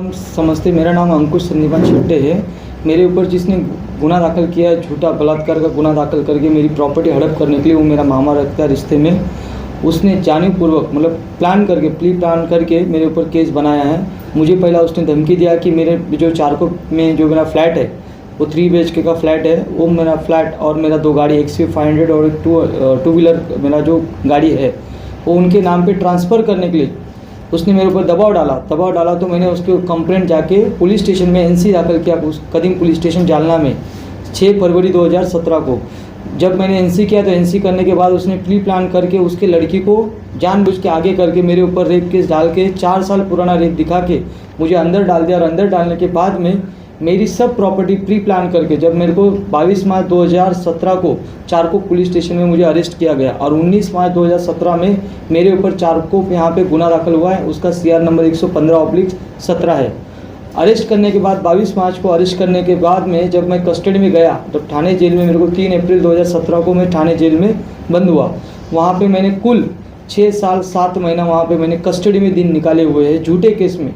हम समझते, मेरा नाम अंकुश संदीपान छिट्टे है। मेरे ऊपर जिसने गुना दाखिल किया है, झूठा बलात्कार का गुना दाखिल करके मेरी प्रॉपर्टी हड़प करने के लिए, वो मेरा मामा रखता है रिश्ते में। उसने जानबूझपूर्वक मतलब प्री प्लान करके मेरे ऊपर केस बनाया है। मुझे पहला उसने धमकी दिया कि मेरे जो चारकोट में जो मेरा फ्लैट है, वो 3 BHK का फ्लैट है, वो मेरा फ्लैट और मेरा 2 गाड़ी XUV500 और एक टू व्हीलर मेरा जो गाड़ी है वो उनके नाम पे ट्रांसफ़र करने के लिए उसने मेरे ऊपर दबाव डाला। तो मैंने उसके कंप्लेंट जाके पुलिस स्टेशन में NC दाखिल किया, उस कदीम पुलिस स्टेशन जालना में 6 फरवरी 2017 को। जब मैंने NC किया तो NC करने के बाद उसने प्री प्लान करके उसके लड़की को जानबूझ के आगे करके मेरे ऊपर रेप केस डाल के 4 साल पुराना रेप दिखा के मुझे अंदर डाल दिया। और अंदर डालने के बाद में मेरी सब प्रॉपर्टी प्री प्लान करके जब मेरे को 22 मार्च 2017 को चारकोप पुलिस स्टेशन में मुझे अरेस्ट किया गया और 19 मार्च 2017 में मेरे ऊपर चारकोप यहाँ पे गुना दाखिल हुआ है। उसका CR नंबर 115/17 है। अरेस्ट करने के बाद 22 मार्च को अरेस्ट करने के बाद में जब मैं कस्टडी में गया तो थाने जेल में मेरे को 3 अप्रैल 2017 को मैं थाने जेल में बंद हुआ। वहाँ पर मैंने कुल 6 साल 7 महीना वहाँ पर मैंने कस्टडी में दिन निकाले हुए हैं झूठे केस में।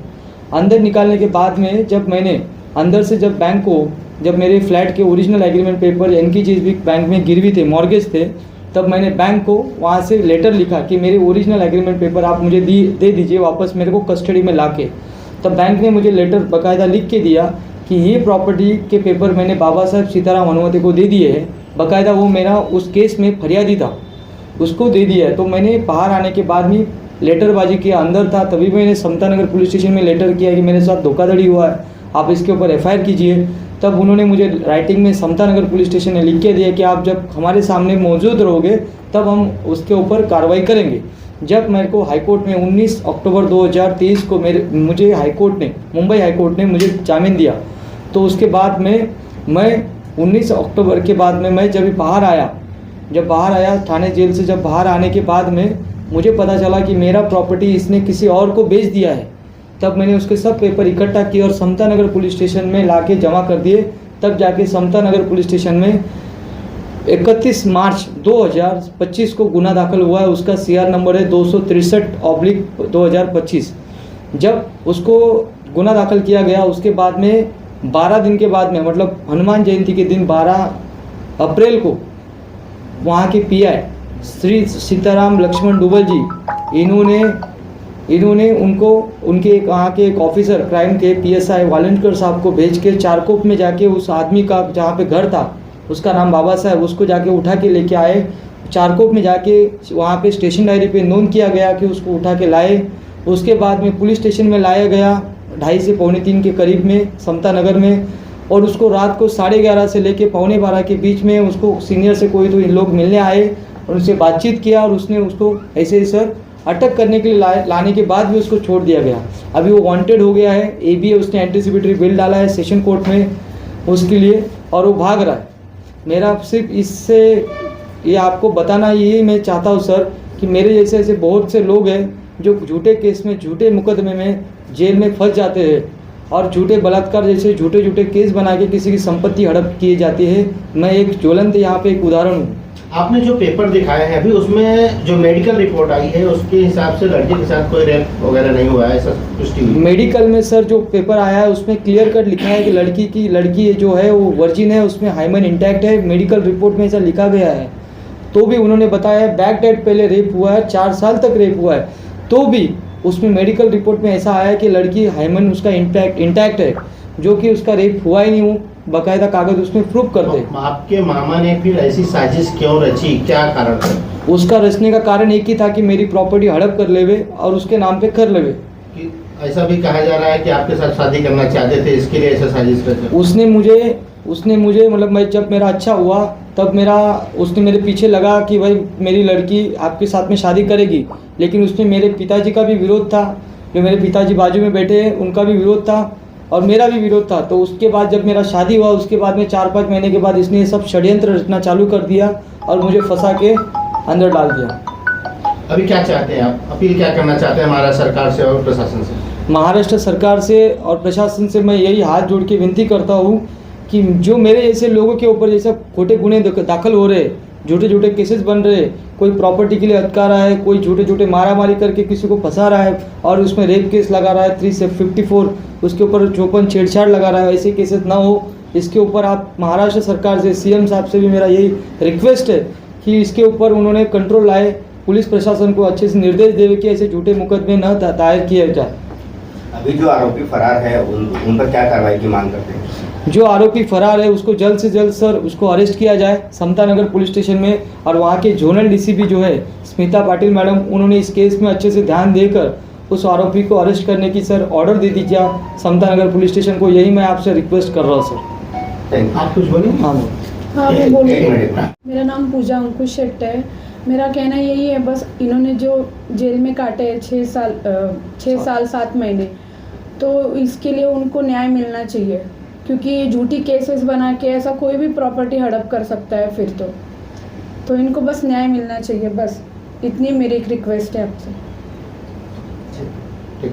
अंदर निकालने के बाद में जब मैंने अंदर से जब बैंक को जब मेरे फ्लैट के ओरिजिनल एग्रीमेंट पेपर इनकी चीज़ भी बैंक में गिरवी थे, मॉर्गेज थे, तब मैंने बैंक को वहाँ से लेटर लिखा कि मेरे ओरिजिनल एग्रीमेंट पेपर आप मुझे दे दीजिए वापस मेरे को कस्टडी में लाके। तब बैंक ने मुझे लेटर बाकायदा लिख के दिया कि ये प्रॉपर्टी के पेपर मैंने बाबा साहब सीताराम हनुमते को दे दिए हैं। बाकायदा वो मेरा उस केस में फरियादी था, उसको दे दिया है। तो मैंने बाहर आने के बाद में लेटरबाजी किया, अंदर था तभी मैंने समता नगर पुलिस स्टेशन में लेटर किया कि मेरे साथ धोखाधड़ी हुआ है, आप इसके ऊपर FIR कीजिए। तब उन्होंने मुझे राइटिंग में समता नगर पुलिस स्टेशन ने लिख के दिया कि आप जब हमारे सामने मौजूद रहोगे तब हम उसके ऊपर कार्रवाई करेंगे। जब मेरे को हाईकोर्ट में 19 अक्टूबर 2023 को मुझे मुंबई हाईकोर्ट ने मुझे जामीन दिया। तो उसके बाद में मैं 19 अक्टूबर के बाद में मैं जब बाहर आया थाने जेल से, जब बाहर आने के बाद में मुझे पता चला कि मेरा प्रॉपर्टी इसने किसी और को बेच दिया है। तब मैंने उसके सब पेपर इकट्ठा किए और समता नगर पुलिस स्टेशन में लाके जमा कर दिए। तब जाके समता नगर पुलिस स्टेशन में 31 मार्च 2025 को गुना दाखिल हुआ है। उसका CR नंबर है 263/2025। जब उसको गुना दाखिल किया गया उसके बाद में 12 दिन के बाद में मतलब हनुमान जयंती के दिन 12 अप्रैल को वहाँ के PI श्री सीताराम लक्ष्मण डुबल जी इन्होंने उनको उनके वहाँ के एक ऑफिसर क्राइम के PSI वालंटियर साहब को भेज के चारकोप में जाके उस आदमी का जहाँ पे घर था, उसका नाम बाबा साहब, उसको जाके उठा के लेके आए। चारकोप में जाके वहाँ पे स्टेशन डायरी पे नोंद किया गया कि उसको उठा के लाए। उसके बाद में पुलिस स्टेशन में लाया गया 2:30 से 2:45 के करीब में समता नगर में। और उसको रात को 11:30 से लेके 11:45 के बीच में उसको सीनियर से कोई तो इन लोग मिलने आए और उससे बातचीत किया और उसने उसको ऐसे ही सर अटक करने के लिए लाने के बाद भी उसको छोड़ दिया गया। अभी वो वांटेड हो गया है, ABA उसने एंटीसिपेटरी बिल डाला है सेशन कोर्ट में उसके लिए और वो भाग रहा है। मेरा सिर्फ इससे ये आपको बताना यही मैं चाहता हूँ सर कि मेरे जैसे ऐसे बहुत से लोग हैं जो झूठे केस में झूठे मुकदमे में जेल में फंस जाते हैं और झूठे बलात्कार जैसे झूठे केस बना के किसी की संपत्ति हड़प की जाती है। मैं एक ज्वलंत यहाँ पे एक उदाहरण हूँ। आपने जो पेपर दिखाया है अभी उसमें जो मेडिकल रिपोर्ट आई है उसके हिसाब से लड़की के साथ कोई रेप वगैरह नहीं हुआ है, ऐसा पुष्टि हुई? मेडिकल में सर जो पेपर आया है उसमें क्लियर कट लिखा है कि लड़की जो है वो वर्जिन है, उसमें हाइमन इंटैक्ट है। मेडिकल रिपोर्ट में ऐसा लिखा गया है। तो भी उन्होंने बताया बैक डेट पहले रेप हुआ है, 4 साल तक रेप हुआ है, तो भी उसमें मेडिकल रिपोर्ट में ऐसा आया कि लड़की हाइमन उसका इंटैक्ट है, जो कि उसका रेप हुआ ही नहीं हो। बाकायदा कागज उसमें प्रूफ करते। आपके मामा ने फिर ऐसी साजिश क्यों रची, क्या कारण था? उसका रचने का कारण एक ही था कि मेरी प्रॉपर्टी हड़प कर लेवे और उसके नाम पे कर लेवे। ऐसा भी कहा जा रहा है कि आपके साथ शादी करना चाहते थे, इसके लिए ऐसा साजिश रचा? उसने मुझे मतलब मैं जब मेरा अच्छा हुआ तब उसने मेरे पीछे लगा कि भाई मेरी लड़की आपके साथ में शादी करेगी, लेकिन उसमें मेरे पिताजी का भी विरोध था, जो मेरे पिताजी बाजू में बैठे हैं उनका भी विरोध था और मेरा भी विरोध था। तो उसके बाद जब मेरा शादी हुआ उसके बाद में 4-5 महीने के बाद इसने ये सब षड्यंत्र रचना चालू कर दिया और मुझे फंसा के अंदर डाल दिया। अभी क्या चाहते हैं आप, अपील क्या करना चाहते हैं महाराष्ट्र सरकार से और प्रशासन से? महाराष्ट्र सरकार से और प्रशासन से मैं यही हाथ जोड़ के विनती करता हूँ कि जो मेरे जैसे लोगों के ऊपर जैसे खोटे गुने दाखिल हो रहे झूठे झूठे केसेस बन रहे हैं। कोई प्रॉपर्टी के लिए अटका रहा है, कोई झूठे झूठे मारा मारी करके किसी को फंसा रहा है और उसमें रेप केस लगा रहा है 354, उसके ऊपर चौपन छेड़छाड़ लगा रहा है। ऐसे केसेस ना हो, इसके ऊपर आप महाराष्ट्र सरकार से, सीएम साहब से भी मेरा यही रिक्वेस्ट है कि इसके ऊपर उन्होंने कंट्रोल लाए, पुलिस प्रशासन को अच्छे से निर्देश देवे कि ऐसे झूठे मुकदमे न दायर किए जाए। अभी जो आरोपी फरार है उन पर क्या कार्रवाई की मांग करते हैं? जो आरोपी फरार है उसको जल्द से जल्द सर उसको अरेस्ट किया जाए समता नगर पुलिस स्टेशन में, और वहाँ के जोनल डीसीपी जो है स्मिता पाटिल मैडम, उन्होंने इस केस में अच्छे से ध्यान देकर उस आरोपी को अरेस्ट करने की सर ऑर्डर दे दीजिए समता नगर पुलिस स्टेशन को। यही मैं आपसे रिक्वेस्ट कर रहा हूँ सर। आप कुछ बोलिए। हाँ हाँ मैं बोलूँ। एक मिनट। मेरा नाम पूजा अंकुश शेट्टी है। मेरा कहना यही है, बस इन्होंने जो जेल में काटे 6 साल 7 महीने, तो इसके लिए उनको न्याय मिलना चाहिए, क्योंकि झूठी केसेस बना के ऐसा कोई भी प्रॉपर्टी हड़प कर सकता है फिर तो इनको बस न्याय मिलना चाहिए। बस इतनी मेरी एक रिक्वेस्ट है आपसे। ठीक।